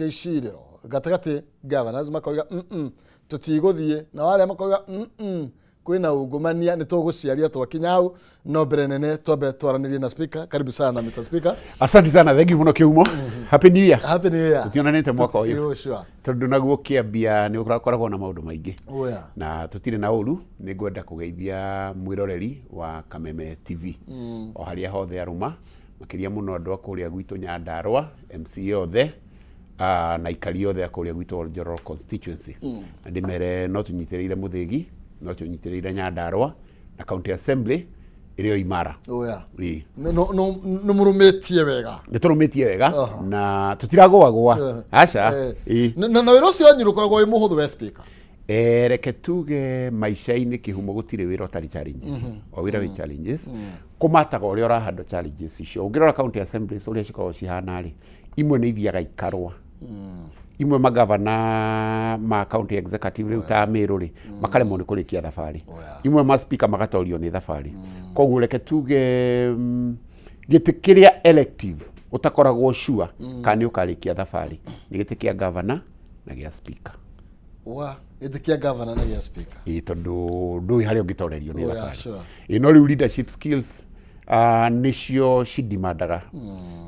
cia icirĩro gatagatĩ governors makoiga tũtigũthiĩ na wale makoiga kwĩna ungumania nĩ tũgũciaria twakinya hau no mbere nene twambe twaranĩrie na speaker. Karibu sana Mr. Speaker. Asante sana, thank you muno Kiumo. Happy New Year. Happy New Year. Tutionanĩte mwaka ũyũ. Sure. Tondũ naguo kĩambia nĩ ũkoragwo na maũndũ maingĩ. Oh yeah. Na tũtirĩ na ũru, nĩ ngwenda kũgeithia mwĩroreri wa Kameme TV. O harĩa hothe arũma, makĩria mũno andũ a kũrĩa gwitũ Nyandarua, MC othe, na ikari othe a kũrĩa gwitũ Njoro constituency. Na ndĩmere no tũnyitĩrĩire mũthĩgi, no tũnyitĩrĩire Nyandarua na county assembly ĩrĩ o imara. Oh yeah. No mũrũmĩtie wega. Nĩ tũrũmĩtie wega na tũtiragũagũa. Aca. Na wĩra ũcio wanyu ũkoragwo wĩ mũhũthũ we speaker. Reke tuge maica-inĩ kĩhumo gũtirĩ wĩra ũtarĩ challenges. O wĩra wĩ challenges. Kũmataga ũrĩa ũrahandwo challenges icio. Ũngĩrora county assemblies ũrĩa cikoragwo cihana-rĩ, imwe nĩ ithiaga ikarũa. Imwe magavana ma county executive rĩu ta Meru-rĩ makaremwo nĩ kũrĩkia thabarĩ. Imwe ma speaker magatorio nĩ thabarĩ. Koguo reke tuge gĩtĩ kĩrĩa elective ũtakoragwo sure kana nĩ ũkarĩkia thabarĩ nĩ gĩtĩ kĩa governor na gĩa speaker. Gĩtĩ kĩa governor na gĩa speaker. Tondũ ndũĩ harĩa ũngĩtorerio nĩ thabarĩ. No rĩu leadership skills nĩcio cidimandaga.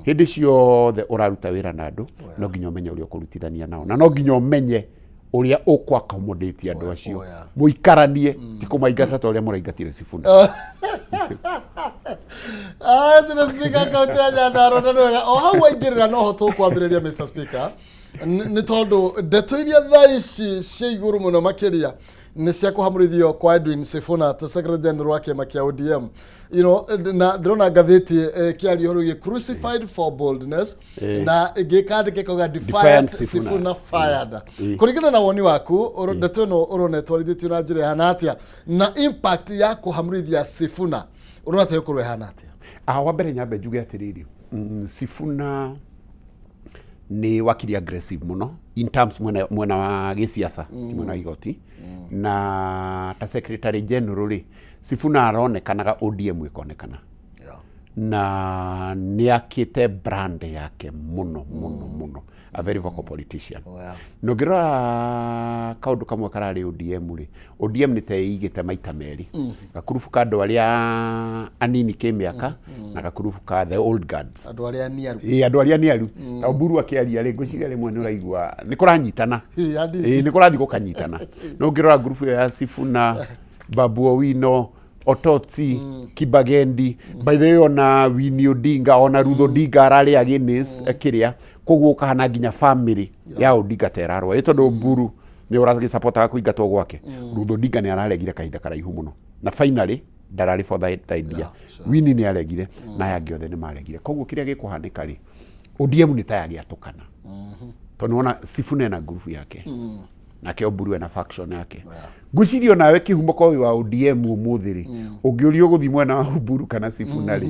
Hĩndĩ ciothe ũraruta wĩra na andũ no nginya ũmenye ũrĩa ũkũrutithania nao na no nginya ũmenye ũrĩa ũkũ-accommodate andũ acio mũikaranie ti kũmaingata ta ũrĩa mũraingatire Sifuna. Mr. Speaker, kaunti ya Nyandarua o hau waingĩrĩra no ho tũkwambĩrĩria Mr. Speaker. Nĩ tondũ ndeto iria thaa ici cia igũrũ mũno makĩria nĩ cia kũhamũrithio kwa Edwin Sifuna ta Secretary General wa kĩama kĩa ODM. Na ndĩrona ngathĩti kĩario hau crucified for boldness na gĩkandĩke kauga defiant Sifuna fired. Kũringana na woni waku ndeto ĩno ũronetwarithĩtio na njĩra ihana atĩa na impact ya kũhamũrithia Sifuna ũrona ta ĩkorwo ihana atĩa? Wa mbere nyambe njuge atĩrĩrĩ, Sifuna ni wakili aggressive muno in terms mwena wa gĩsiasa mwena wa igoti na ta Secretary General Sifuna aronekanaga ODM ĩkonekana na nĩ akĩte brand yake muno a very vocal politician. No ngĩrora kaũndũ kamwe kararĩ ODM nĩ ta ĩigĩte maita merĩ, gakurubu ka andũ arĩa anini kĩmĩaka na gakurubu ka the old guards, andũ arĩa niaru. Andũ arĩa niaru. Ta Oburu akĩaria ngwĩciria rĩmwe nĩ ũraigua nĩ kũranyitana, nĩ kũrathiĩ gũkanyitana. No ngĩrora grupu ya Sifuna, Babu Owino, Ototsi, Kibagendi, by the way ona Winnie Odinga, ona Ruth Odinga ararĩ against kĩrĩa, koguo kahana nginya family ya Odinga terarwa. Tondũ Oburu nĩ ũragĩsupportaga kũingatwo gwake. Ruth Odinga nĩ araregire kahinda karaihu mũno. Na finally ndararĩ for that idea. Winnie nĩ aregire na aya angĩ othe nĩ maregire. Koguo kĩrĩa gĩkũhanĩka rĩ, ODM nĩ ta yagĩatũkana. Tondũ ona Sifuna na group yake. Nake Oburu na faction yake. Ngwĩciria nawe kĩhumo kwa wa ODM ũmũthĩ rĩ, ũngĩũrio gũthiĩ mwena wa Oburu kana Sifuna rĩ,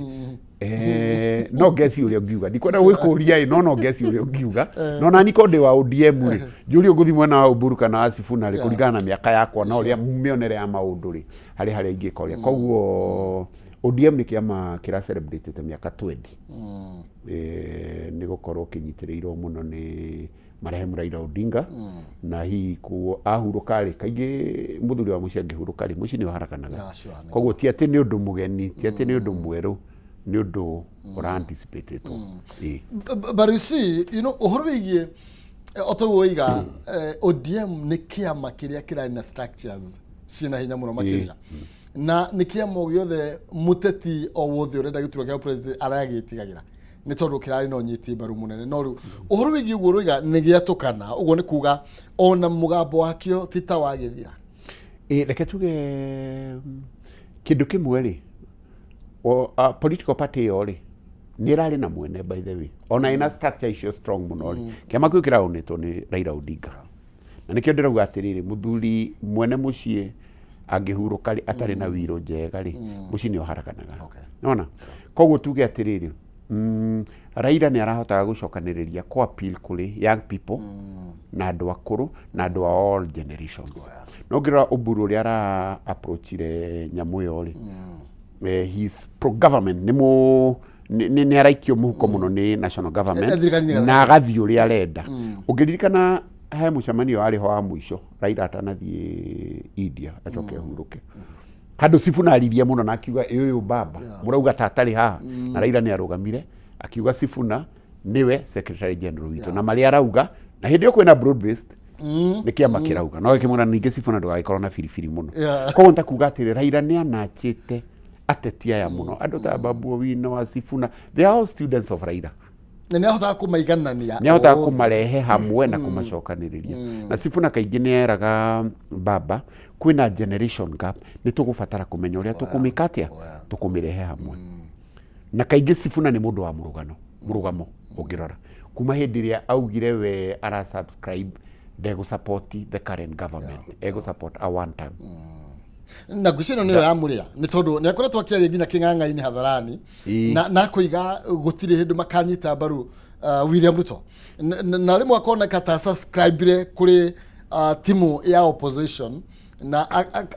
no guess ũrĩa ũngiuga. Ndikwenda gwĩkũria no guess ũrĩa ũngiuga. No nani ndĩ wa ODM rĩ, njũrio gũthiĩ mwena wa Oburu kana wa Sifuna rĩ, kũringana na mĩaka yakwa na ũrĩa mĩonere ya maũndũ rĩ, harĩa ingĩkorĩa. Koguo ODM nĩ kĩama kĩra celebrate mĩaka 20. Nĩ gũkorwo kĩnyitĩrĩirwo mũno nĩ marehemu Raila Odinga na hihi ku ahurũka rĩ kaingĩ mũthuri wa mũciĩ angĩhurũka rĩ mũciĩ nĩ waharakanaga. Koguo ti atĩ nĩ ũndũ mũgeni, ti atĩ nĩ ũndũ mwerũ, nĩ ũndũ ũra-anticipated. But you see, ũhoro wĩgiĩ otoguoiga ODM nĩ kĩama kĩrĩa kĩrarĩ na structures ciĩna hinya mũno makĩria. Na nĩ kĩama gĩothe mũteti o wothe ũrenda gĩturwa kĩa president aragĩtigagĩra. Nĩ tondũ kĩrarĩ na ũnyiti mbaru mũnene. No rĩu ũhoro wĩgiĩ ũguo ũroiga nĩ gĩatũkana, ũguo nĩ kuga ona mũgambo wakĩo ti ta wagĩthira. Reke tuge kĩndũ kĩmwe rĩ, political party ĩyo rĩ nĩ ĩrarĩ na mwene by the way, ona ĩna structure icio strong mũno rĩ, kĩama kĩu kĩraunĩtwo nĩ Raila Odinga. Na nĩkĩo ndĩrauga atĩrĩrĩ, mũthuri mwene mũciĩ angĩhurũka rĩ atarĩ na wĩro njega rĩ, mũciĩ nĩ ũharakanaga. Nona koguo tuge atĩrĩrĩ, Raila nĩ arahotaga gũcokanĩrĩria kwa appeal kũrĩ young people na andũ akũrũ na andũ a all generations. No ngĩrora Oburu ũrĩa ara approachire nyamũ ĩyo rĩ, his pro government nĩ nĩ araikio mũhuko mũno nĩ national government na agathiĩ ũrĩa arenda. Ũngĩririkana he mũcemanio warĩ ho wa mũico Raila atanathiĩ India acoke ahurũke, handũ Sifuna aririe mũno na akiuga ũyũ baba mũrauga ta atarĩ haha, na Raila nĩ arũgamire akiuga Sifuna niwe secretary general witũ, na marĩa arauga na hĩndĩ ĩyo kwĩna broad based nĩ kĩama kĩrauga, no gĩkĩmwĩra ningĩ Sifuna ndũgagĩkorwo na biribiri mũno. Koguo nitakuga atĩrĩ Raila nĩ ananjĩte ateti aya mũno, andũ ta Babu Owino wa Sifuna, they are all students of Raila. Nĩ ahotaga kũmaiganania, nĩ ahotaga kũmarehe hamwe na kũmacokanĩrĩria. Na Sifuna kaingĩ nĩ eraga baba kwĩna generation gap, nĩ tũgũbatara kũmenya ũrĩa tũkũmĩka atĩa, tũkũmĩrehe hamwe. Na kaingĩ Sifuna nĩ mũndũ wa mũrugamo ũngĩrora kuma hĩndĩ ĩrĩa augire we ara subscribe ndegũ support the current government, ego support a one time. Na ngwĩciria nĩyo yamũrĩa nĩ tondũ nĩ akoretwo akĩaria nginya kĩng'ang'a-inĩ hatharani na kũiga gũtirĩ hĩndĩ makanyita mbaru William Ruto, na rĩmwe akoneka ta subscribe kũrĩ timu ya opposition na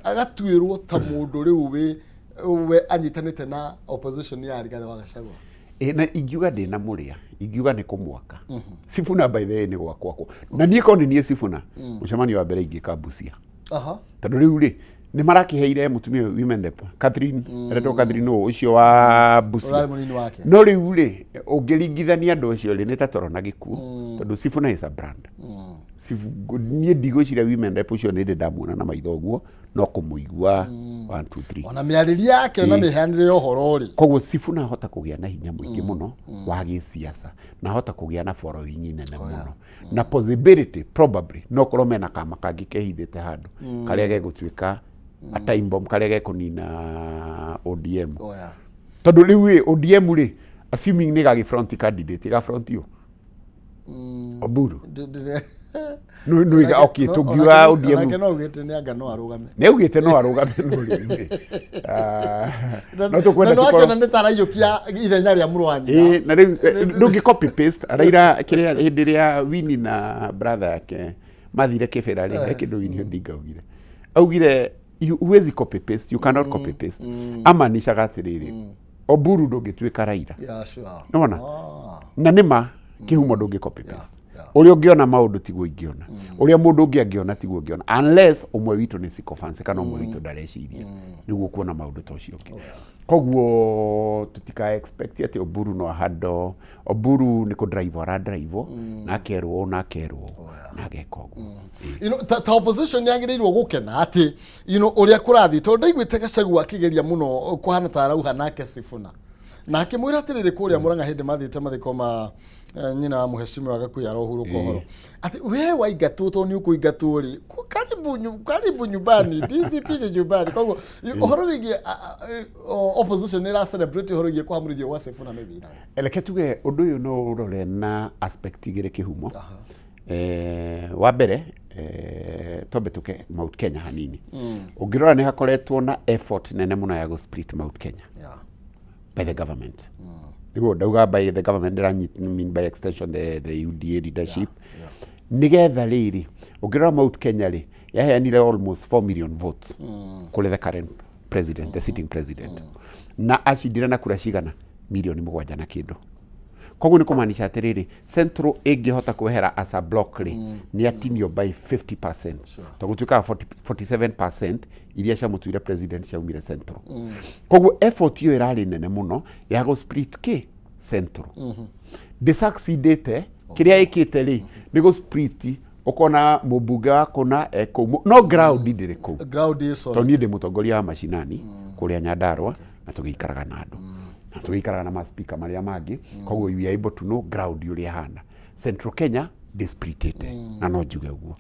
agatuĩrwo ta mũndũ rĩu we anyitanĩte na opposition ya Rigathi wa Gachagua. Na ingiuga ndĩna mũrĩa, ingiuga nĩ kũmwaka. Sifuna by the way nĩ gwakwako, na niĩ ko nĩ Sifuna mũcemanio wa mbere ingĩka Busia. Tondũ rĩu rĩ nĩ marakĩheire mũtumia women rep Catherine eretwo Catherine ũcio wa Busia, no rĩu rĩ ũngĩringithania andũ acio rĩ nĩ ta toro na gĩkuũ, tondũ Sifuna is a brand. Niĩ ndigwĩciria women rep ũcio nĩ ndĩ ndamuona na maitho ũguo, no kũmũigua 1 2 3 ona mĩarĩrie yake na mĩheanĩre ya ũhoro rĩ. Koguo Sifuna ahota kũgĩa na hinya mũingĩ mũno wa gĩsiasa na ahota kũgĩa na following nene mũno, na possibility probably no korwo mena kama kangĩ kehithĩte handũ karĩa gegũtuĩka a time bomb karĩa gekũnina ODM. Tondũ rĩu ODM rĩ assuming nĩ gagĩ-front candidate ga-front yo Oburu no iga okay tugiwa ODM no ugite nĩ anga no arugame, nĩ ugite no arugame no rĩu no tukwenda tukorwo nĩ taraiyũkia ithenya rĩa mũrwanyi na rĩu ndũngĩ copy paste Raila kĩrĩa hĩndĩ ĩrĩa Winnie na brother yake mathire kĩbera rĩ kĩndũ Winnie Odinga augire huwezi copy paste, you cannot copy paste. Ama nishaga atĩrĩrĩ Oburu ndũngĩtuĩka Raila, nona na nĩma kĩhumo ndũngĩ copy paste. Ũrĩa ũngĩona maũndũ tiguo ingĩona, ũrĩa mũndũ ũngĩ angĩona tiguo ũngĩona, unless ũmwe witũ nĩ sycophants kana ũmwe witũ ndareciria nĩguo kuona maũndũ ta ũcio ũngĩ. Koguo tutika expect atĩ Oburu no handle, Oburu nĩ kũ drive ara drive na akerwo na ageka ũguo. Ta opposition nĩ agĩrĩirwo gũkena atĩ ũrĩa kũrathiĩ, tondũ ndaiguĩte Gachagua akĩgeria mũno kũhana ta arauha nake Sifuna na akĩmwĩra atĩrĩrĩ kũrĩa Mũrang'a hĩndĩ mathiĩte mathiko ma nyina wa mũheshimiwa Gakuyu arohurũka ũhoro atĩ we waingatwo to nĩ ũkũingatwo rĩ karibu nyumbani DCP nĩ nyumbani. Koguo ũhoro wĩgiĩ opposition nĩ ra celebrate ũhoro wĩgiĩ kũhamũrithio gwa Sifuna maybe na eleke tuge ũndũ ũyũ no ũrore na aspect igĩrĩ kĩhumo. Wa mbere tobe tuke Mount Kenya hanini ũngĩrora nĩ hakoretwo na effort nene mũno ya go split Mount Kenya by the government. Nĩguo ndauga by the government mean by extension the UDA leadership. Nigetha rĩrĩ ũngĩrora Mount Kenya rĩ yaheanire almost 4 million votes kũrĩ the current president, the sitting president, na acindire na kura cigana milioni 7 na kĩndũ. Koguo nĩ kũmaanisha atĩrĩrĩ Central ĩngĩhota kwehera as a block rĩ nĩ atinio by 50%, to gũtuĩka 47% iria ciamũtuire president ciaumire Central. Koguo effort iyo ĩrarĩ nene mũno ya go split Central. Ndĩsucceedĩte kĩrĩa ĩkĩte rĩ nĩ go split ũkona mũmbunge wako na no ground ndĩrĩ kũu, tondũ niĩ ndĩ mũtongoria wa macinani kũrĩa Nyandarua na tũgĩikaraga na andũ na tũgĩikaraga na maspika marĩa mangĩ. Koguo you are able to know ground ũrĩa hana. Central Kenya displitete na no njuge ũguo.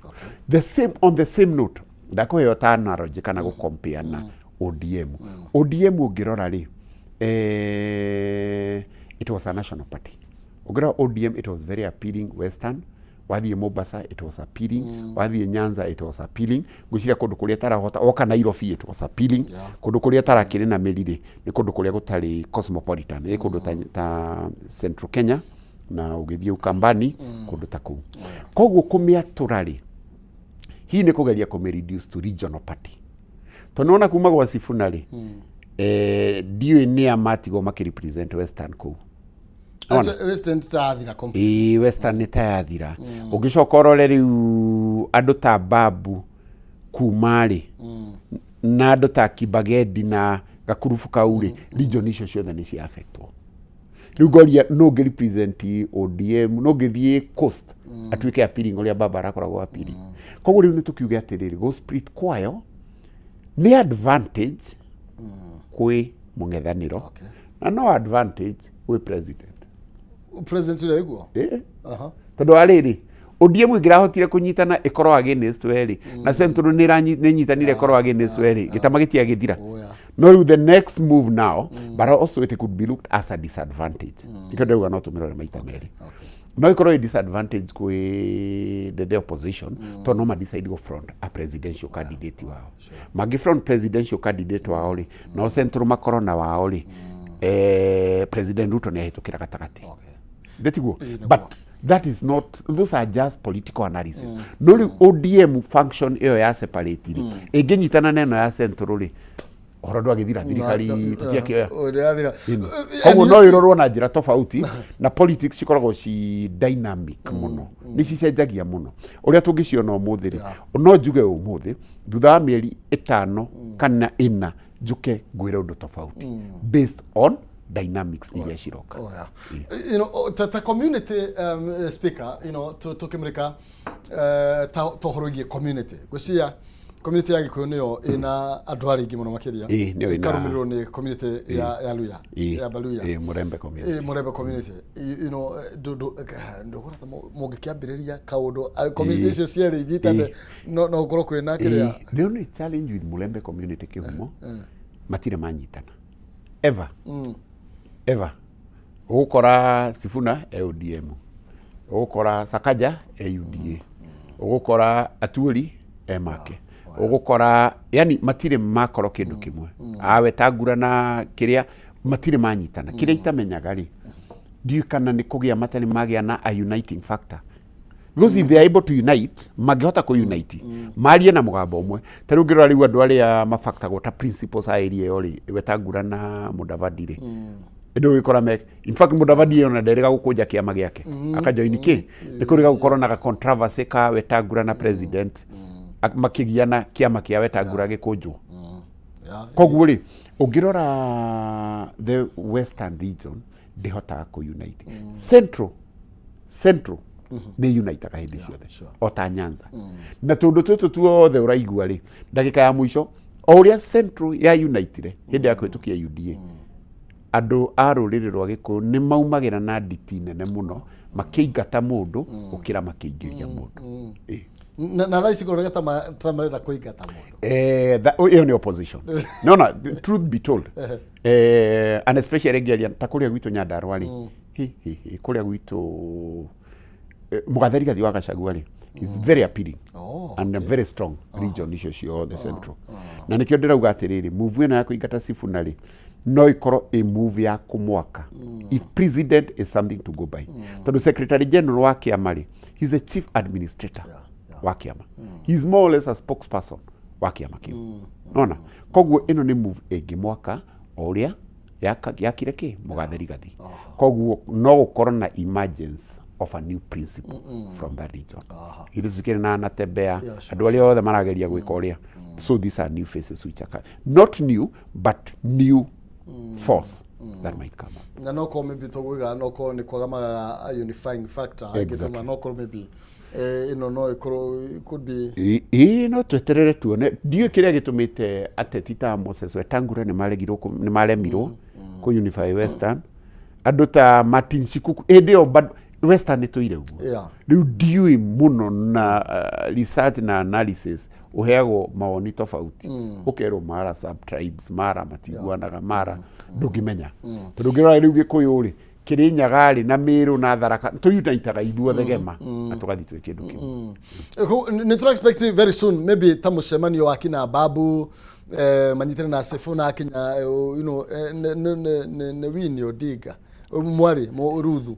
The same on the same note ndakũheo ta analogy kana go compare na ODM. ODM ũngĩrora rĩ it was a national party. Ũngĩrora ODM it was very appealing western, wathiĩ Mombasa it was appealing, wathiĩ Nyanza it was appealing, ngwĩciria kũndũ kũrĩa tarahota oka Nairobi it was appealing, kũndũ kũrĩa tarakĩrĩ na mĩriri nĩ kũndũ kũrĩa gũtarĩ cosmopolitan, nĩ kũndũ ta Central Kenya na ũgĩthiĩ Ukambani kũndũ ta kũu. Koguo kũmĩatũra rĩ hii nĩ kũgeria kũmĩ-reduce to regional party. Tũnaona kuma gwa Sifuna rĩ ndiũĩ nĩ amatigwo makĩ-represent western kũu Western tathira completely. Western tathira ugicoka urore riu andu ta Babu kumari na andu ta Kibagedi na Gakurubu Kauri region icio ciothe ni cia affectwo. Riu goria no ngi represent ODM no ngithie coast atuike appealing uria Baba arakoragwo appealing. Koguo riu ni tukiuge atiriri go split kwayo ni advantage kwi mung'ethaniro na no advantage kwi president ule iguo tondu ariri ODM ingirahotire kunyitana ikorwo against weri na Central ni nyitanire ikorwo against weri gitama gitia githira no the next move now but also it could be looked as a disadvantage because they were not mirore maita meri no ikorwo a disadvantage kwi the opposition to no ma decide go front a presidential candidate wao magi front presidential candidate wao ri no Central makorwo na wao ri President Ruto ni ahitukira gatagati Detiguo. But that is not, those are just political analysis. No ODM function iyo ya separate. Egenyitana neno ya Central ri. Orodo agithira thirikari tutiakioya. Koguo no irorwo na njira tofauti na politics cikoragwo ci dynamic muno. Ni cicenjagia muno. Uria tungiciona umuthiri. No njuge umuthi thutha wa mieri 5 kana 4 njuke ngwire undu tofauti based on dynamics iria ciroka. You know, the community speaker, you know, to kimrika to horogie community. Gucia community ya Gikuyu niyo ina andu aringi muno makiria. Ikarumirwo ni community ya Luya, ya Baluya. Murembe community. Murembe community. You know, ndo hora mugikiambiriria kaundu community icio cieri nyitane no ukorwo kwina kiria. The only challenge with Murembe community kihumo matire manyitana. Ever. Ugukora Sifuna ODM. Ugukora Sakaja UDA. Ugukora Atuoli Make. Ugukora yani matire makoro kindu kimwe. Awetagura na kiria matire manyitana. Kiria itamenyaga ri. Ndiu kana ni kugia matani magia na a uniting factor. Because if they are able to unite, magihota ku unite. Marie na mugambo umwe. Taru ngirora riu andu aria mafactor gota principles a area yori wetagura na Mudavadi ri. Ndo wikora me in fact Mudavadi ona nderega gukuja kiama giake akajoin ki nikuriga gukorwo na controversy ka Wetangula na president makigiana kiama kia Wetangula gikunjwo koguo ri ungirora the western region ndihota ku unite central ni unite ka hindi ciothe ota Nyanza na tundu tutu tuothe uraigua ri ndagika ya muico uria central ya unite hindi ya kwitukia UDA andu a ruriri rwa Gikuyu ni maumagira na nditi nene muno makiingata mundu ukira makiingiria mundu na raisi korega tamarenda kuingata mundu iyo ni opposition no truth be told and especially Gerian takuria gwitu Nyandarua ri kuria gwitu Mugatheri gathi wa Gachagua ri is very appealing and a very strong region icio cio the central na nikio ndirauga atiriri move ino ya kuingata Sifuna ri no ikoro a move ya kumwaka if president is something to go by tondu secretary general wa kiama ri he's a chief administrator wa kiama he's more or less a spokesperson wa kiama kiu nona koguo ino ni move engimwaka oria yakire ki Mugatheri gathi koguo no gukorwo na emergence of a new principle from that region it is getting na tebea andu aria othe marageria gwika oria so these are new faces which are not new but new force that might come up. Na no ko maybe to gwiga no ko ni kwagama a unifying factor exactly. No ko maybe no could be no tweterere tuone dio kiria gitumite ateti ta Moses Wetangula ni maremirwo ku unify western andu ta Martin Shikuku ndio but western ni tuire uguo riu diui muno na research na analysis uheagwo maoni tofauti ukerwo mara sub tribes mara matiguanaga mara ndungimenya ndungirora riu Gikuyu ri Kirinyaga ri na Miru na Tharaka tuyutaitaga ithuothe gema atugathi twe kindu kiu ni try expect very soon maybe tamucemanio wakina Babu manyitene na Sifuna akinya you know ne win Odinga mwari mo ruthu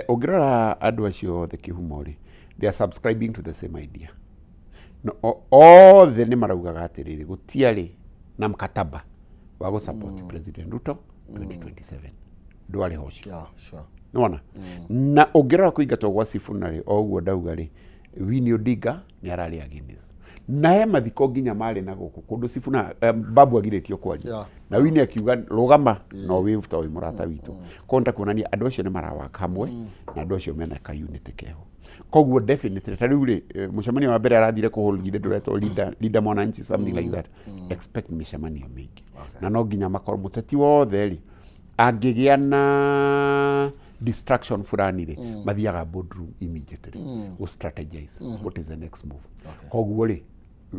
ungirora andu acio the kihumo ri they are subscribing to the same idea no all the ni maraugaga atiriri gutiari na mkataba wa go support President Ruto 2027 ndwari hoci nona na ongerera kuingatwo gwa Sifuna ri oguo ndauga ri Winnie Odinga ni arari against na he mathiko nginya mari na guku kundu Sifuna Babu agiretio kwaria na Winnie akiuga rugama no wivuta wi murata witu konta kuonania andu acio ni marawaka hamwe na andu acio mena ka unity keho koguo definitely tariu ri mucemanio wa mbere arathire kuholgire nduretwo leader mwananchi something like that expect micemanio mingi na no nginya makoro muteti wothe ri angigia na distraction fulani ri mathiaga boardroom immediately we strategize what is the next move koguo ri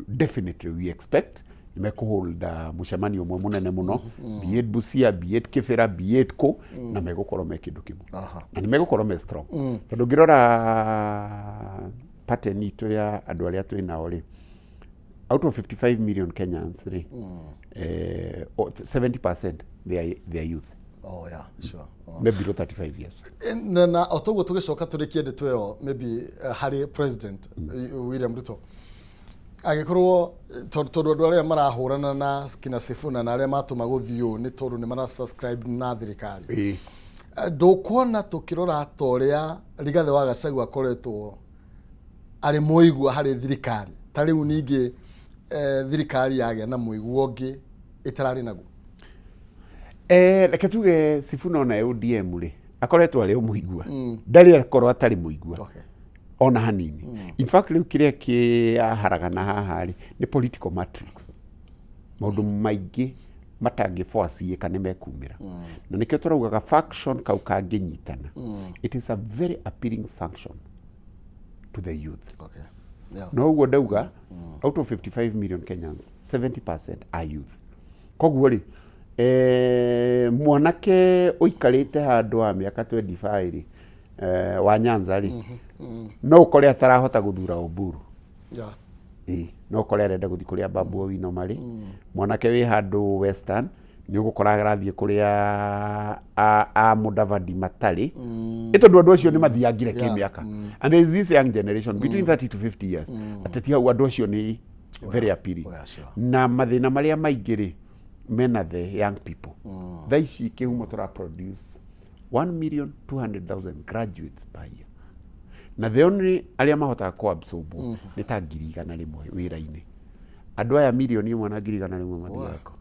definitely we expect nimekuhold mucemanio umwe munene muno be it Busia be it Kibera be it ko na megukorwo me kindu kimwe na nimegukorwo me strong tondu ngirora pattern itu ya andu aria twinao ri out of 55 million Kenyans ri 70% they are youth. Oh yeah, sure. Maybe below 35 years. Na otoguo tugicoka turikie ndeto yo maybe Harry President William Ruto agikorwo tondu andu aria marahurana na kina Sifuna na aria matuma guthio ni tondu ni mara subscribe na thirikari ndukuona tukirora toria Rigathi wa Gachagua akoretwo ari muigua hari thirikari tariu ningi thirikari yagia na muigua ungi itarari naguo reke tuge Sifuna ona ODM ri akoretwo ari muigua ndari akorwo atari muigua ona hanini in fact riu kiria kiaharagana haha ri ni political matrix maundu maingi matangiforce kana mekumira na nikio turaugaga faction kau kanginyitana it is a very appealing function to the youth no uguo ndauga out of 55 million Kenyans 70% are youth koguo ri mwanake uikarite handu wa miaka 25 ri wa Nyanza ri no ukore atarahota guthura Oburu no ukore arenda guthi kuria Babu Owino mari mwanake wi handu Western ni ugukora arathie kuria a Mudavadi matari itondu andu acio ni mathiangire kimiaka and there is this young generation between 30 to 50 years ateti hau andu acio ni very appealing na mathina maria maingiri mena the young people thaici kihumo tura produce 1,200,000 graduates per year na the only aria mahotaga ko absorb ni ta 100,000 rimwe wira-ini andu aya milioni 1,100,000 rimwe mathiako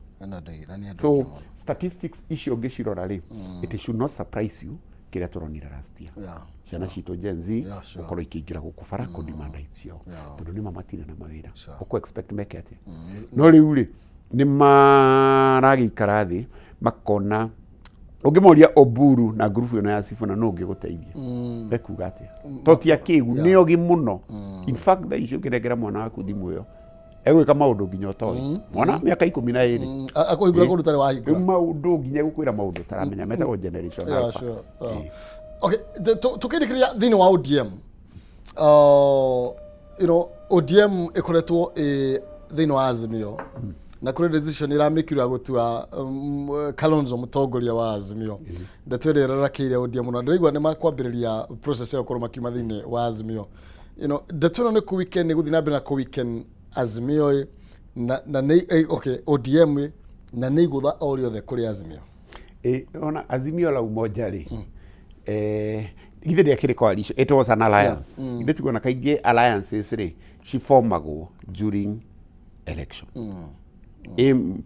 so statistics icio ngicirora ri it should not surprise you kiria turonira last year ciana citu Gen Z ukorwo ikiingira guku bara ku demand icio tondu ni mamatire na mawira uko expect make ati no riu ri ni maragikara thi makona ungimuria Oburu na grupu ino ya Sifuna no ngiguteithia bekuga atia totia kigu ni ogi muno in fact the issue kiregera mwana waku thimu yo egwika maundu nginya utoi mwana miaka 12 akohingura kundu tari wahingura maundu nginya gukwira maundu taramenya metagwo generation alpha okay tukirikiria thini wa ODM ODM ikoretwo thini wa Azimio na kuri decision iramikirwa gutua Kalonzo mutongoria wa Azimio ndatwirira rakire ODM na ndirigwa ni makwambiriria process ya kuruma kiuma thini wa Azimio ndatwira ni ku weekend ni guthina mbere na ku weekend Azimio na okay ODM na ni gutha orio the kuri Azimio ona Azimio la umoja ri ithe ndiakire coalition it was an alliance ithe tugona kaingi alliances ri cifomagwo during election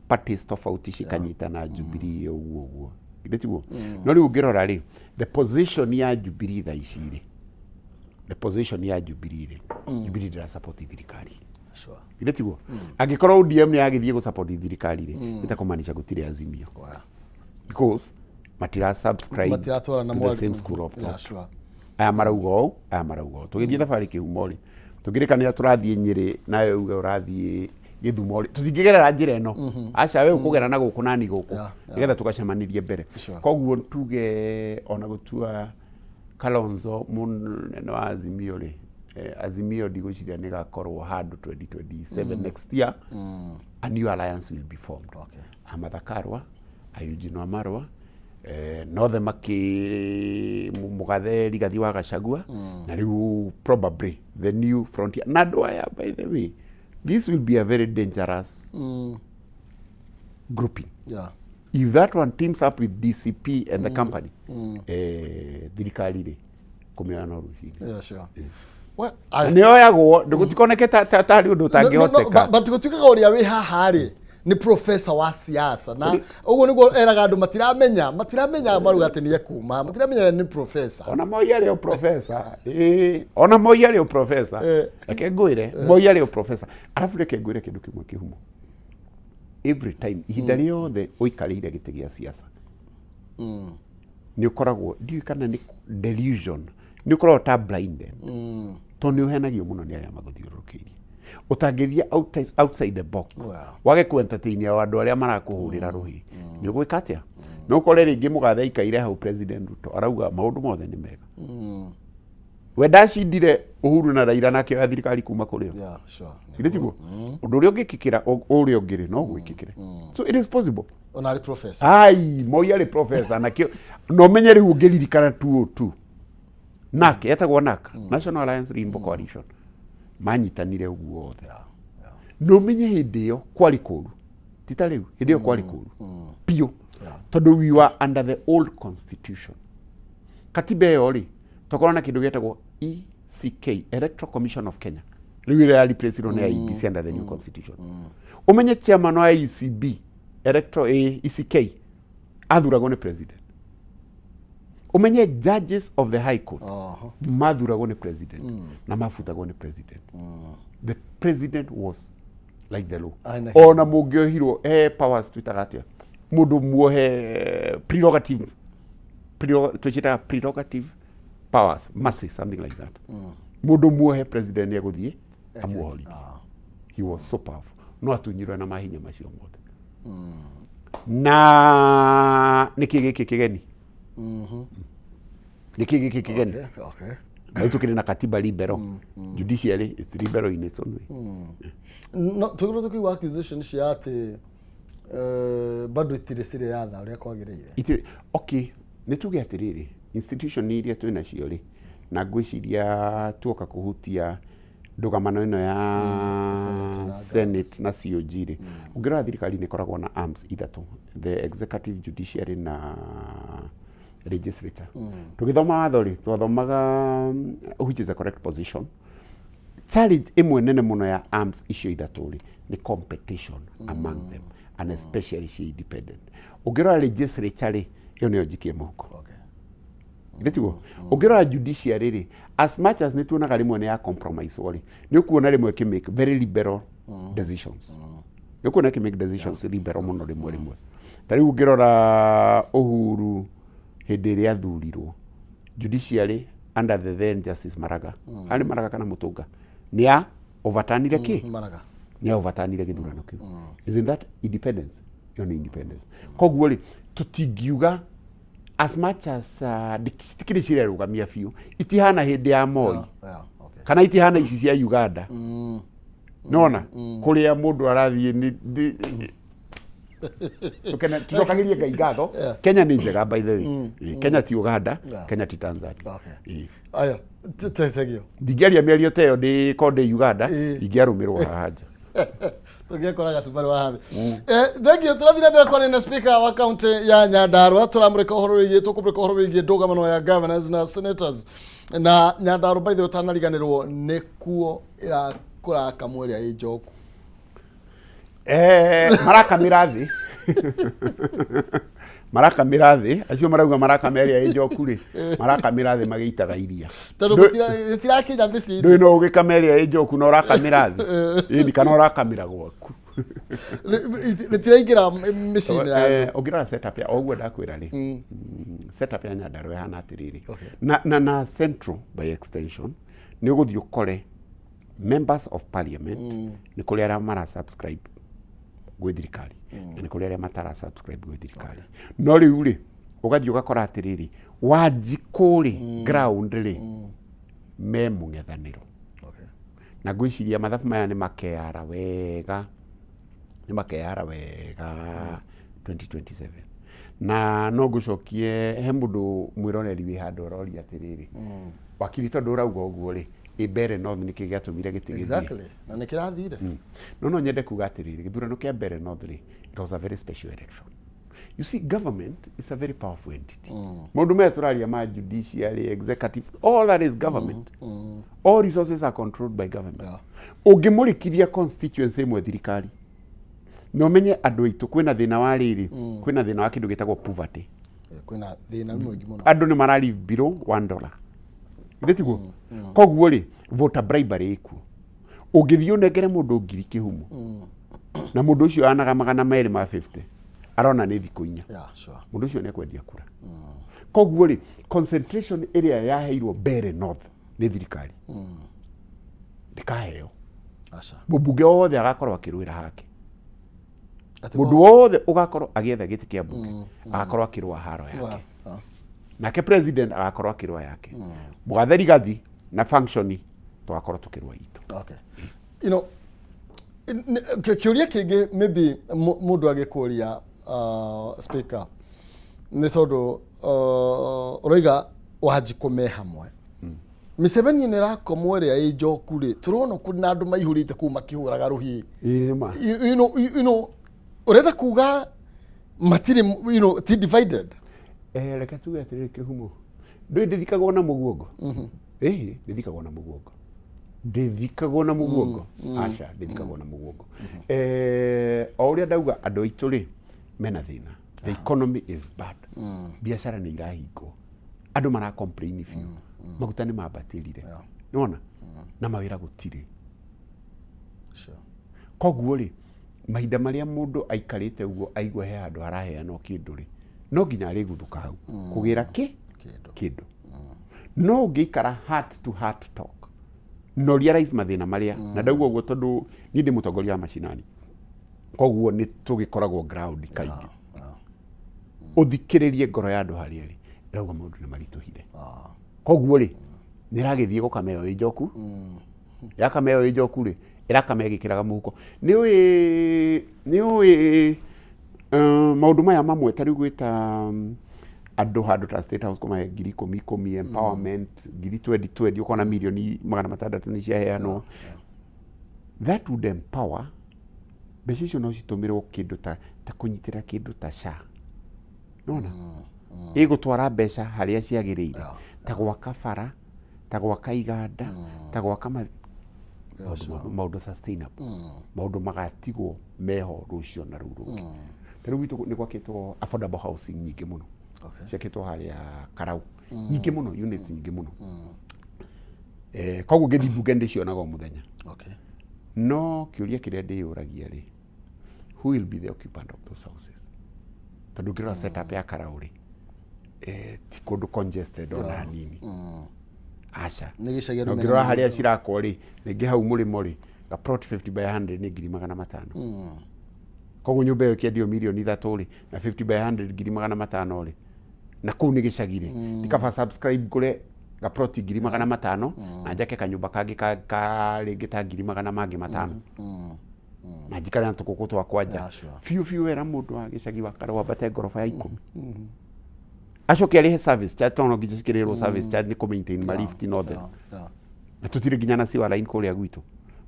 parties tofauti cikanyitana Jubilee uguo ithe tiguo no riu ngirora ri the position ya Jubilee tha ici ri the position ya Jubilee ri Jubilee ndira support thirikari ithe tiguo angikorwo ODM ni agithie gu support thirikari ri itakumanisha gutire Azimio because matira subscribe to the same school of thought aya maraugo tugithie thabari kihumo ri tugirikanira turathie Nyeri nawe uge urathie Githumo ri tutingigerera njira ino acha we ukugera na guku nani guku nigetha tukacemanirie mbere koguo tuge ona gutua Kalonzo munene wa Azimio ri Azimio ndigociria ni gakorwo handu 2027 next year a new alliance will be formed Amartha Karua Eugene Wamalwa Northern Mugathe Rigathi wa Gachagua na riu probably the new frontier na doya by the way this will be a very dangerous grouping if that one teams up with DCP and the company thirikari ri kumioya no ruhinga. Yeah, sure. Well, nioyagwo ndigutikoneke tari undu utangihoteka. But gutikaga uria wi haha ri ni professor wa siasa na uguo niguo eraga andu matiramenya maruga ati ni ekuma matiramenya ni professor. Ona Moi ari o professor ona Moi ari o professor ake ngwire Moi ari o professor arafu reke ngwire kindu kimwe kihumo every time ihinda riothe uikarire giti gia siasa ni ukoragwo ndiu kana ni delusion ni ukoragwo ta blinded to ni uhenagio muno ni aria maguthiurukirie utangithia outside the box wage ku entertain andu aria marakuhurira ruhi ni gwika atia no kore ringi mugathe ikaire hau president Ruto arauga maundu mothe ni mega we ndacindire Uhuru na Raila na kio thirikari kuma kurio nditiguo undu uria ungikikira uria ungiri no gwikikire so it is possible ona ari professor ai Moi ari professor na kio no menye riu ungiririkana 202 nake etagwo NAC National Alliance Rainbow Coalition manyitanire uguo othe no menye hindi yo kwari kuru tita riu hindi yo kwari kuru pio tondu we were under the old constitution katiba yo ri tokorwo na kindu getagwo ECK Electoral Commission of Kenya riu ira replace ro na IEBC under the new constitution umenye chairman wa ECB Electoral ECK athuragwo ni president umenye judges of the high court mathuragwo ni president na mafutagwo ni president the president was like the law ona mungiohirwo powers twitagatia mundu muohe prerogative powers mercy something like that mundu muohe president yaguthie amuhori he was so powerful no atunyirwe na mahinya macio mothe na nikigiki kigeni nikigiki kigeni okay tukiri na katiba libero judiciary is liberal in its own way no tukiwa accusation cia ati bado itiresire yatha uria kwagirire okay nituge atiriri institution iria twina cio ri na ngwiciria tuoka kuhutia ndugamano ino ya Senate na COG ri ungira thirikari ni koragwo na arms ithatu the executive judiciary na legislature tugithoma watho ri twathomaga which is a correct position challenge imwe nene muno ya arms icio ithatu ri ni competition among them and especially she independent ungira legislature ri yo niyo jikie muhuko ndetiguo ungira judiciary ri as much as nituonaga rimwe ni ya compromise wori ni ukuona rimwe ki make very liberal decisions ni ukuona ki make decisions liberal muno rimwe tari ungirora Uhuru hindi ria thurirwo judiciary under the then Justice Maraga ari Maraga kana Mutunga ni ya overturnire ki Maraga ni overturnire githurano kiu isn't that independence yo ni independence koguo ri tutingiuga as much as tikiri cirerugamia biu itihana hindi ya Moi okay kana itihana ici cia Uganda nona kuria mundu arathie ni tucokagirie Ngai ngatho Kenya ni njega by the way Kenya ti Uganda Kenya ti Tanzania aya tetagio ndigeria mĩario teyo ndi konde Uganda ingiarumirwo haha nja tugekoraga subari wa hathi thank you turathire mbere kwa na speaker wa county ya Nyandarua turamurika uhoro wigie tukumurika uhoro wigie ndugamano ya governors na senators na Nyandarua by the way tanariganirwo nikuo irakura kamweria ijoku maraka mirathi acio marauga maraka meria ijoku ri maraka mirathi magiitaga iria tondu tirakinya misi ndu no ugikameria ijoku no raka mirathi ini kana raka mirago aku nitiraingira misi ya ogira setup ya ogwo ndakwira ri setup ya Nyandarua hana atiriri na central by extension ni uguthii ukore members of parliament ni kuri aria mara subscribe gwe thirikari ni kuri aria matara subscribe gwe thirikari no riu ri ugathii ugakora atiriri wajikuri ground ri me mungethaniro na gwiciria mathabu maya ni makeara wega 2027 na no gucokie he mundu mwiroreri wi handu orori atiriri wakiri tondu urauga uguo ri ibere no ni kigatumire gitigithie exactly na ni kirathire no nyende kuga atiriri githurano kia bere no ri it was a very special election You see, government is a very powerful entity. Maundu maya turaria ma judiciary, executive, all that is government. All resources are controlled by government. Ungimurikiria constituency imwe thirikari no menye andu aitu kwina thina wa riri kwina thina wa kindu gitagwo poverty. Kwina thina mwingi muno. Andu ni marari below $1. Ndetiguo. Koguo ri voter bribery iku. Ungithio negere mundu ngiri kihumu. Na mundu ucio anaga magana meri ma 50. Arona ni thiko inya. Mundu ucio ni kwendia kura. Koguo ri concentration area yaheirwo Mbeere North ni thirikari. Ndikaheo. Mũmbunge wothe agakorwo akĩrũĩra hake. Mũndũ wothe ũgakorwo agĩetha gĩtĩ kĩa mbunge agakorwo akĩrũa haro yake. Nake president agakorwo akĩrũa yake. Mũgatheri gathi na function tũgakorwo tũkĩrũa itũ. Okay. You know, kiuria kingi maybe mundu agikuria speaker ni tondu roiga wajiko me hamwe. Miseveni ni rakomwo ria ijoku ri turona kuna andu maihurite kuma kihuraga ruhi. You know urenda kuga matiri ti divided. Reke tuge atiri kihumo. Ndithikagwo na muguongo. Ndithikagwo na muguongo. Ndithikagwo na muguongo. Acha ndithikagwo na muguongo. O uria ndauga andu aitu ri mena thina. The economy is bad. Biashara ni irahingo. Andu mara complain if you. Maguta ni mabatirire. Nona? Na mawira gutire. Koguo ri mahinda maria mundu aikarite uguo aigwa he andu araheana kindu ri no nginya ari guthuka hau kugira kindu no ngikara heart to heart talk no realize mathina maria na ndauga uguo tondu ni ndi mutongoria wa macinani koguo ni tugikoragwo ground kaingi uthikiririe ngoro ya andu haria ri ndauga maundu ni marituhire koguo ri niragithie gukameo ijoku yakameo ijoku ri irakamegikiraga muhuko ni maundu maya mamwe tari gwita andu handu ta State House kuma 10,000 empowerment 2020 ukona milioni 600 ni ciaheanwo. That would empower decision no citumirwo kindu ta kunyitira kindu ta SHA nona igutwara mbeca haria ciagiriire ta gwaka bara ta gwaka iganda ta gwaka maundu sustainable maundu magatigwo meho rucio na ruru tari witu ni gwakitwo affordable housing nyingi muno ciakitwo haria Karau nyingi muno units nyingi muno koguo ngithi mbunge ndicionaga muthenya no kiuria kiria ndiyuragia ri who will be the occupant of those houses tondu ngirora setup ya Karau ri ti kundu congested ona nini acha ngirora haria cirakwo ri ringi hau murimo ri ga plot 50 by 100 ni 500,000 koguo nyumba iyo kiendio milioni 3 ri na 50 by 100 500,000 ri na kuu ni gicagire ndikaba subscribe kure ga plot 500,000 na njake kanyumba kangi ka ringi ta 500,000 na njikara na tukuku twa kwanja fiu era mundu wa gicagi wa Karau abate gorofa ya 10 acoke arihe service charge tono gijikirirwo service charge ni ku maintain ma lift no the na tutire ginya na siwa line kuria gwitu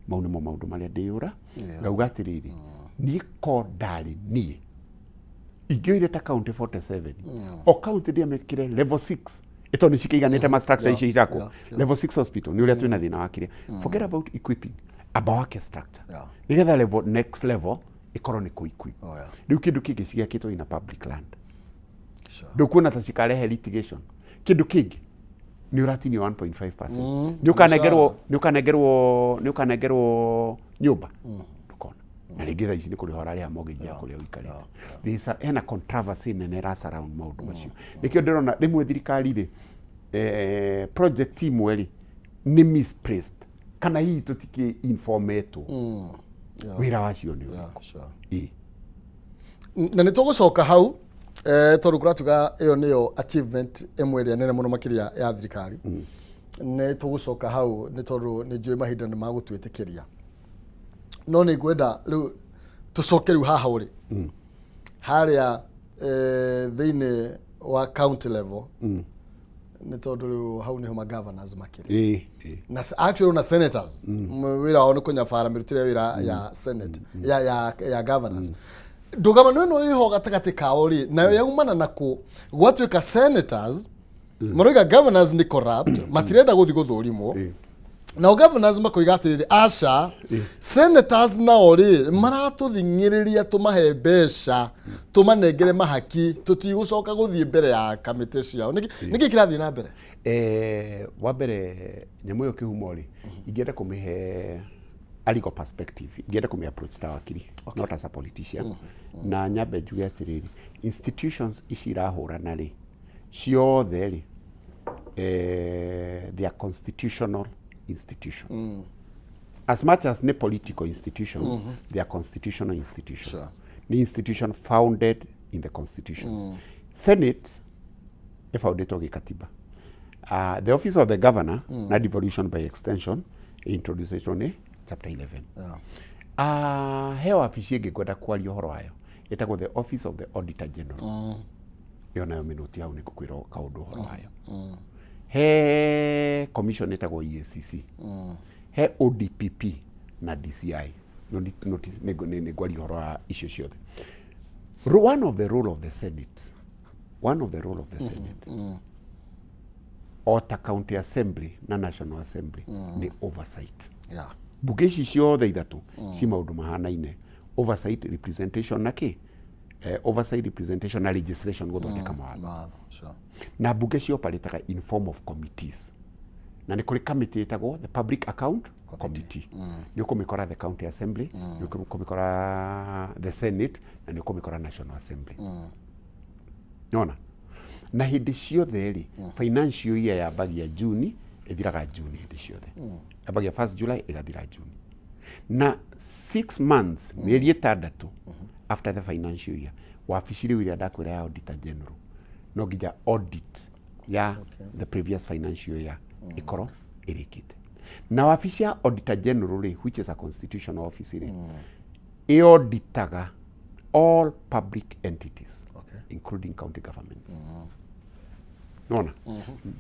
mau nimo maundu maria ndiyura ngauga atiriri ni ko ndari nie ingioire ta county 47 o county dia mekire level 6 ito ni cikiganite ma structure icio irako level 6 hospital ni uria twina thina wakiria forget about equipping abawake structure nigetha level next level ikorwo ni ku equip riu kindu kingi ciakitwo ina public land ndukuna ta cikarehe litigation kindu kingi ni uratini 1.5% ni ukanegerwo nyumba ndukona na ringi tha ici ni kuri hora ria mortgage ya kuri uikarite thisa ena controversy nene ra surround maundu macio nikio ndirona rimwe thirikari ri project team weri ni misplaced kana hii tutiki informeto wira wacio ni na nitugucoka hau tondu kuratuga iyo niyo achievement imwe ria nene muno makiria ya thirikari ne tugucoka hau ni tondu ni njui mahinda ni magutwitikiria no ni gwenda riu tucoke riu haha uri haria thiini wa county level ni tondu riu hau niho ma governors makiria na actually na senators wira wao ni kunyabara mirutire wira ya senate ya governors ndũgamano ĩno ĩho gatagatĩ kao rĩ nayo yaumana nako gwatuĩka senators maroiga governors ni corrupt matirenda guthi guthurimwo na governors makoiga atiriri aca senators nao ri maratũthing'ĩrĩria tũmahe mbeca tũmanengere mahaki tũtigũcoka guthii mbere ya kamĩtĩ ciao nĩkĩ kĩrathiĩ na mbere wa mbere nyamũ ĩyo kĩhumo ri ingĩenda kũmĩhe a legal perspective ingĩenda kũmĩ approach ta wakiri not as a politician na nyambe njuge atiriri institutions ici irahũrana ri ciothe ri they are constitutional institutions. As much as the political institutions, they are constitutional institutions. Sure. The institution founded in the Constitution. Senate, founded in Katiba. The office of the governor, na devolution by extension, introduced on chapter 11. Hewa afisi ngĩkwenda kwaria ũhoro wayo ĩtagwo the office of the auditor general. Yo nayo minuti hau nĩ ngũkwĩra kaũndũ ũhoro wayo. He commission ĩtagwo EACC. He ODPP na DCI. Notice nĩ ngwaria ũhoro wa icio ciothe. One of the role of the Senate. Ota county assembly na national assembly ni oversight. Yeah. Mbunge ici ciothe ithatu ci maundu mahanaine. Oversight representation na ki? Oversight representation na legislation guthondeka mawatho. Sure. Na mbunge cio operataga in form of committees. Na nĩ kũrĩ committee ĩtagwo the public account committee. Nĩ ũkũmĩkora the county assembly, nĩ ũkũmĩkora the senate, na nĩ ũkũmĩkora national assembly. Nona? Na hĩndĩ ciothe rĩ financial year yambagia June ĩthiraga June hĩndĩ ciothe. Yambagia 1st July ĩgathira June. Na 6 months mĩeri ĩtandatũ after the financial year wabici rĩu ĩrĩa ndakwĩra ya auditor general no nginya audit ya the previous financial year ikorwo ĩrĩkĩte. Na wabici ya auditor general rĩ which is a constitutional office rĩ ĩauditaga all public entities including county governments. Nona?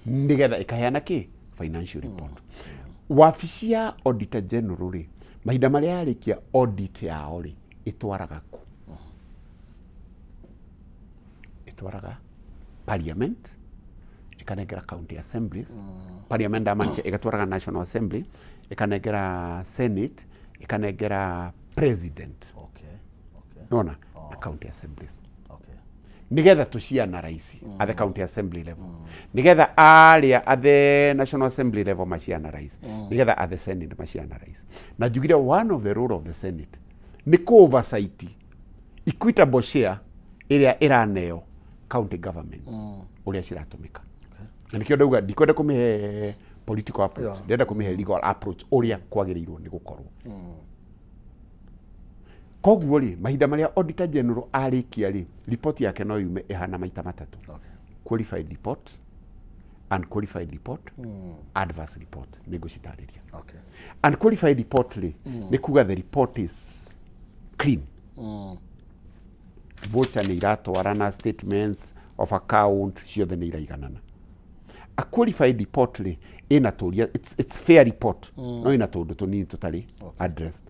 Nigetha ikaheana ki financial report. Wabici ya auditor general rĩ mahinda marĩa yarĩkia audit yao rĩ itwaraga ku itwaraga parliament ikanengera county assemblies parliament amache igatwaraga national assembly ikanengera senate ikanengera president nona na county assemblies nigetha tuciana raisi at the county assembly level nigetha aria at the national assembly level maciana raisi nigetha at the senate maciana raisi na njugire one of the role of the senate ni ku oversight equitable share ĩrĩa ĩraneo county governments ũrĩa ciratumĩka na nĩkĩo ndauga ndikwenda kũmĩhe political approach ndĩrenda kũmĩhe legal approach ũrĩa kwagĩrĩirwo nĩ gũkorwo. Koguo rĩ mahinda marĩa auditor general arĩkia rĩ report yake no yume ĩhana maita matatũ. Qualified report, unqualified report, adverse report nĩngũcitarĩria. Unqualified report rĩ nĩ kuga the report is clean. Voucher nĩ iratwarana, statements of account ciothe nĩ iraiganana. A qualified report rĩ ĩna tũria it's fair report no ĩna tũndũ tũnini tũtarĩ addressed.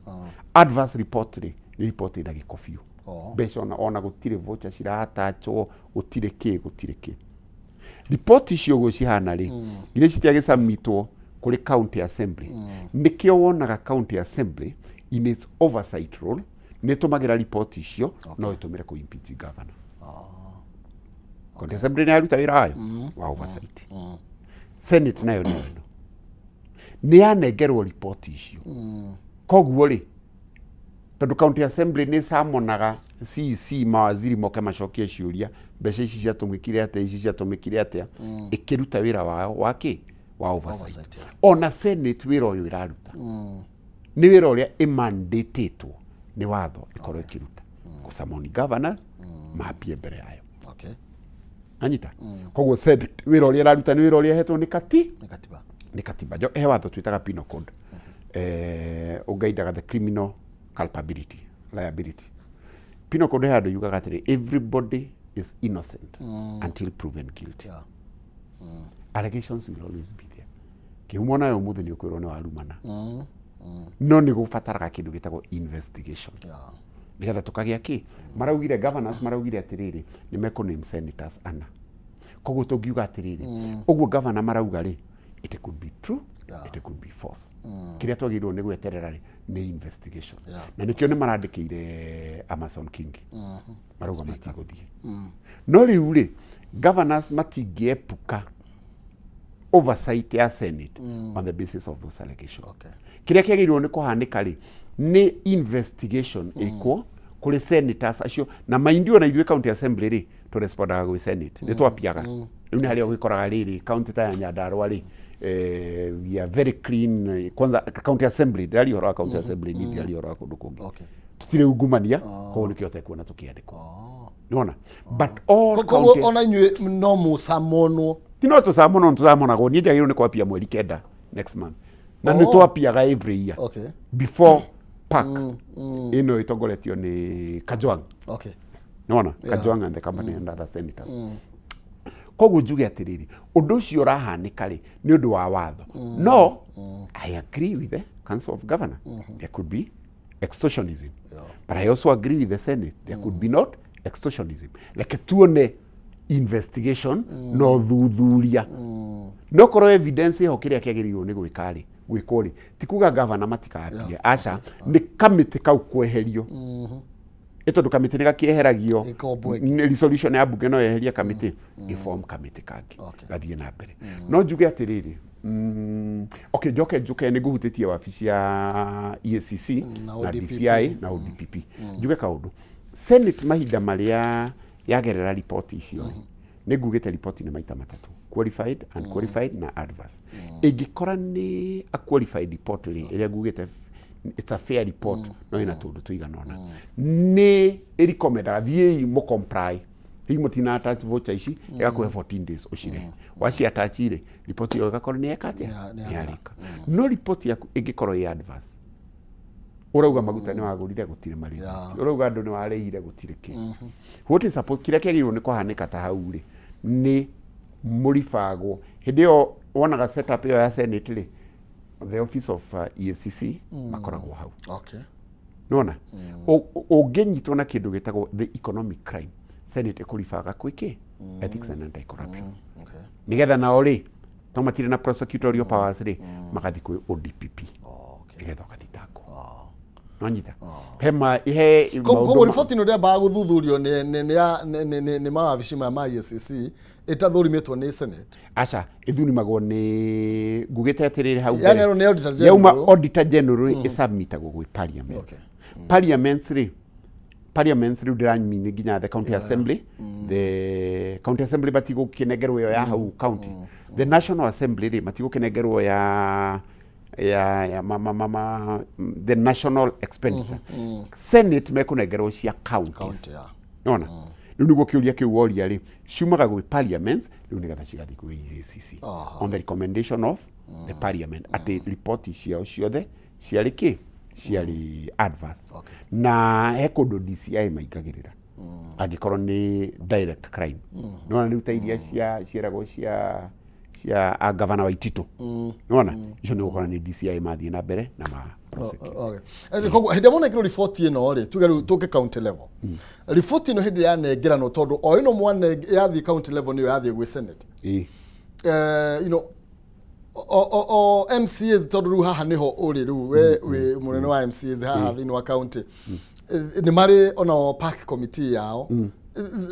Adverse report rĩ nĩ report ĩna gĩko biũ. Mbeca ona gũtirĩ voucher cirahatachwo gũtirĩ kĩ. Report icio ũguo cihana rĩ iria citiagĩsamitwo kũrĩ county assembly nĩkĩo wonaga county assembly in its oversight role nĩ tũmagĩra report icio no ĩtũmĩre ku impeach governor. County assembly nĩ aruta wĩra wayo wa oversight. Senate nayo nĩ yanengerwo report icio. Koguo rĩ tondũ county assembly nĩ samonaga CC mawaziri moke macokie ciũria mbeca ici ciatũmĩkire atĩa ici ciatũmĩkire atĩa ĩkĩruta wĩra wao wa kĩ wa oversight. Ona senate wĩra ũyũ ĩraruta nĩ wĩra ũrĩa ĩmandatĩtwo nĩ watho ĩkorwo ĩkĩruta gũsamoni governors mapie mbere yayo. Anyita koguo senate wĩra ũrĩa ĩraruta nĩ wĩra ũrĩa ĩhetwo nĩ katiba he watho twĩtaga penal code ũngaidaga the criminal culpability liability. Penal code handũ yugaga atĩrĩ everybody is innocent until proven guilty. Allegations will always be there. Kĩhumo nayo mũthĩ nĩ ũkwĩrwo nĩ warumana no nĩ gũbataraga kĩndũ gĩtagwo investigation. nigetha tukagia ki maraugire governors maraugire atiriri ni meko name senators ana koguo tungiuga atiriri uguo governor marauga ri it could be true it could be false kiria twagirwo ni gweterera ri ni investigation na nikio ni marandikire Amason King marauga matiguthie no riu ri governors matingiepuka oversight ya Senate on the basis of those allegations. Kiria kiagirwo ni kuhanika ri ni investigation iko kuri senators acio na maindio na ithuĩ county assembly ri to respondaga gwi Senate ni twapiaga riu ni haria gwikoraga riri county ta ya Nyandarua ri we are very clean kwanza county assembly ndari horo county assembly ni ndari horo kundu kungi tutire ungumania ko ni kiote kuona tukiandikwo nona but all county ona inywe no musamono tino tusamonago ni njagirwo ni kwapia mweri kenda next month na ni twapiaga every year before park ino itongoretio ni Kajwang nona Kajwang and the company and other senators koguo njuge atiriri undu ucio urahanika ri ni undu wa watho no I agree with the council of governor there could be extortionism but I also agree with the Senate there could be not extortionism like tuone investigation no thuthuria no korwo evidence ho kiria kiagirirwo ni gwikari gwikori tikuga governor matikapie acha ni committee kau kweherio ito dukamiti ni gakieheragio resolution ya bunge no yeheria committee inform committee kangi gathie na mbere no njuge atiriri okay njuke ni guhutitie wabici ya EACC na DCI na ODPP njuge kaundu Senate mahinda maria yagerera report icio ni ngugite report ni maita matatu qualified unqualified na adverse ingikora ni a qualified report ri iria ngugite it's a fair report no ina tundu tuiganona ni recommenda thie mo comply himu tina attach voucher ici igakuhe 14 days ucire waci attach ire report yo igakora ni ekatia ni arika no report yaku ingikora ya adverse urauga maguta ni wagurire gutire mari urauga andu ni warehire gutire ki what is support kiria kiagirwo ni kuhanika ta hau ri ni murifago hindi yo wonaga setup yo ya Senate ri the office of EACC makoragwo hau nona unginyitwo na kindu gitagwo the economic crime Senate ikurifaga kwiki ethics and anti-corruption nigetha nao ri to matire na prosecutorial powers ri magathi kwi ODPP nigetha ukathitangwo nonyita hema ihe ko report no ba guthuthurio ni mawabici ma EACC itathurimitwo ni Senate acha ithunimagwo ni ngugite atiriri hau yani ni auditor general yauma auditor general isubmitagwo gwi parliament parliament ri diranyimi nginya the county assembly the county assembly batigo kinegerwo ya hau county the national assembly ri matigo kinegerwo ya the national expenditure Senate mekunegerwo cia counties nona riu niguo kiuria kiu woria ri ciumaga gwi parliament riu nigatha cigathi gwi EACC on the recommendation of the parliament at the report ciao ciothe ciari ki ciari adverse na hekodo DCI maikagirira angikorwo ni direct crime nona riu ta iria ciaragwo cia governor wa Itito nona icio ni gukora ni DCI mathie na mbere na ma koguo hindi mona ikiro report ino ri tuge county level report ino hindi ya nengerano tondu o ino mwana yathi county level niyo yathi gwi Senate you know o MCAs tondu ru haha niho uri ru we munene wa MCAs haha thini wa county ni mari ona park committee yao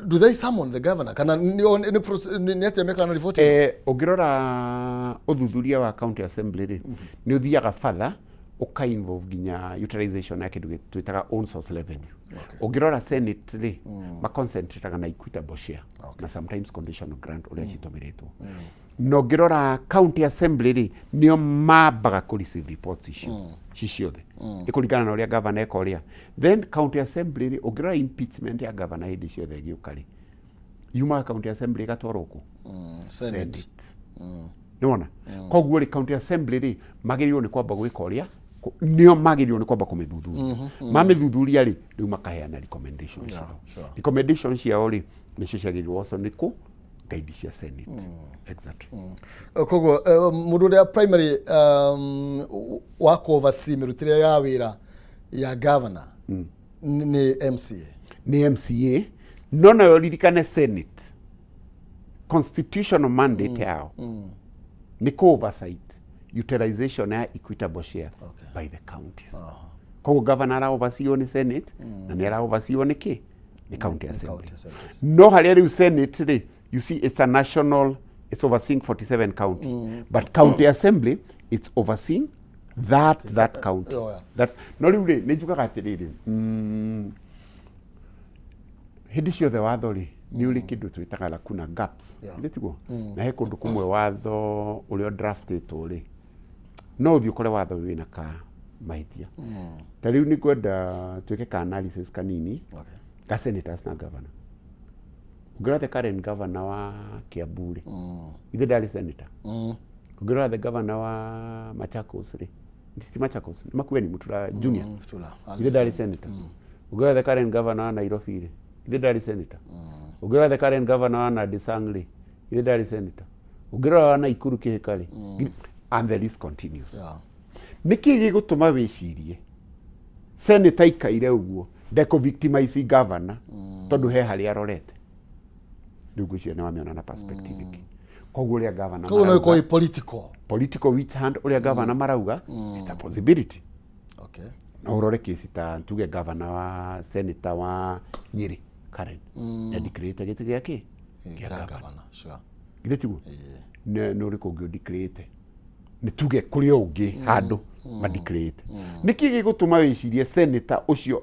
do they summon the governor kana ni atemeka na report ugirora uthuthuria wa county assembly ri ni uthiaga further uka involve ginya utilization ya kindu twitaga own source revenue ugirora Senate ri ma concentrate na equitable share na sometimes conditional grant uria citomiretwo no ngirora county assembly ri nio mabaga ku receive reports icio ciothe ikuringana na uria governor ekoria then county assembly ri ugirora impeachment ya governor hindi ciothe giukari yuma county assembly gatwaro ku Senate nona koguo ri county assembly ri magirirwo ni kwamba gwikoria nio magirirwo ni kwamba kumithuthuria mamithuthuria ri riu makaheana recommendations recommendations ciao ri nicio ciagirirwo also ni ku guide cia Senate exactly koguo mundu ya primary wa oversee mirutire ya wira ya governor Ni MCA. Ni MCA. No nayo ririkane Senate. Constitutional mandate yao. Ni co-oversight utilization ya equitable shares by the counties. Kwa governor ara oversee ni Senate na ni ara oversee ni ki? Ni county assembly. No haria riu Senate ri, you see it's a national, it's overseeing 47 county. But county assembly it's overseeing that county. That no riu ri ni njugaga atiriri. Hindi ciothe watho ri ni uri kindu twitaga lacuna gaps. Nditiguo. Na he kundu kumwe watho urio draftitwo ri. No uthio kore watho wina ka maithia. Ta riu ni kwenda twike ka analysis kanini. Ka senators na governor. Ugira the current governor wa Kiambu ri. Ithe ndari senator. Ugira the governor wa Machakos ri. Ndi Machakos. Makueni Mutura Junior. Ithe ndari senator. Ugira the current governor wa Nairobi ri. Ithe ndari senator. Ugira the current governor wa Nandi Sangli. Ithe ndari senator. Ugira wa Naikuru Kihikari. And the list continues. Niki gigutuma wicirie senator ikaire uguo ndeko victimize governor tondu he hari arorete ndugu cio na wamiona na perspective iki koguo ria governor koguo no iko political witch hunt uria governor marauga it's a possibility. No urore kesi ta tuge governor wa senator wa Nyeri Karen ya declare giti giake kia governor gitiguo no ri kugio declare ni tuge kuri ungi handu ma declare niki gigutuma wicirie senator ucio